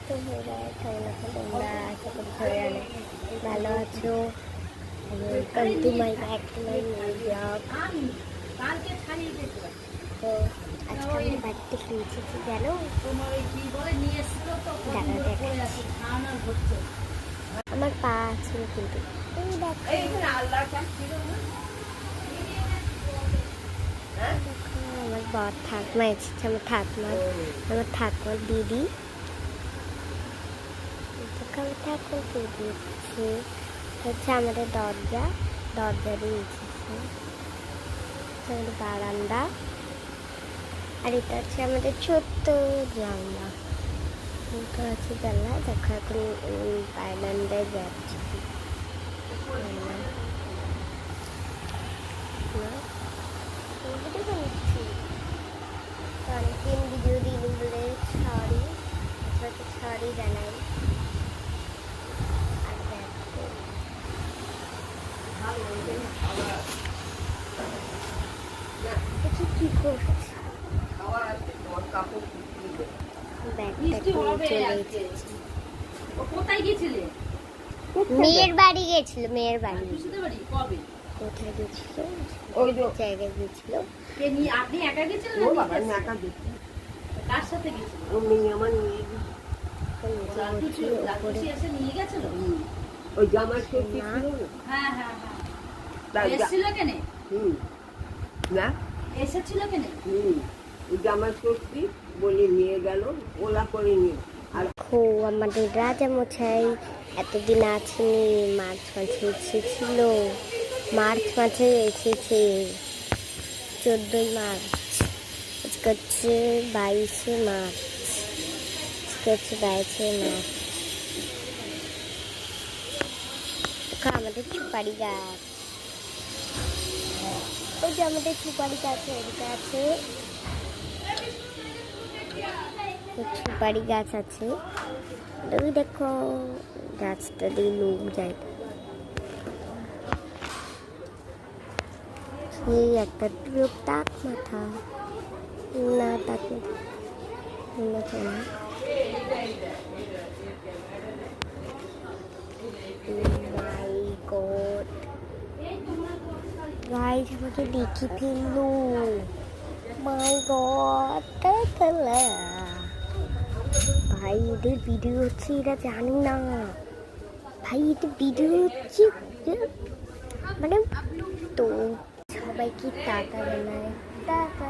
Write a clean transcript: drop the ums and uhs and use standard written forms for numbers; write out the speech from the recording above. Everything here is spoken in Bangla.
তোমরা কেমন আছো? তোমরা আশা করি সবাই অনেক ভালো আছো। Welcome to my back to my new blog. তো আজকে আমি বাড়িতে খেয়েছি জানো, আমার পা ছিল কিন্তু এই দেখো আমার বর ঠাকুমা এসেছে, আমার ঠাকুমার দিদি ঠাকুর দিদি এসেছে, হচ্ছে আমাদের দরজা দিয়ে এসেছে, আমাদের বারান্দা, আর এটা হচ্ছে আমাদের ছোট্ট জানলা। এটা হচ্ছে জানলা, দেখো এখন বারান্দায় যাচ্ছি। অনেকদিন ভিডিও দিইনি বলে সরি জানাই। আর দেখো কি করছে, মেয়ের বাড়ি গেছিল, কোথায় গেছিল, ওই জায়গায় গেছিল। আপনি একা গেছিলেন? কার সাথে গেছিল? নিয়ে গেছিল ওই জামাই ষষ্ঠী ছিল না? এসেছিল কেন? না এসেছিল কেন? ওই জামাই ষষ্ঠী বলে নিয়ে গেল, ওলা করে নিয়ে। আর আমাদের রাজামশাই এতদিন আসেনি, মার্চ মাসে এসেছিল, মার্চ মাসে এসেছে 14ই মার্চ, আজকে হচ্ছে 22শে মার্চ, আমাদের সুপারি গাছ, ওই যে আমাদের সুপারি গাছ আছে, সুপারি গাছ আছে, ওই দেখো গাছটা দিয়ে লোক যায়, এই একটা লোক টাক মাথা না, টাক মাথা না, গাইস আমাকে দেখে ফেললো, মাই গড। ভাই এদের ভিডিও হচ্ছে, এরা জানি না ভাই এদের ভিডিও হচ্ছে, মানে তো সবাইকে টাকা জানায়, টাকা।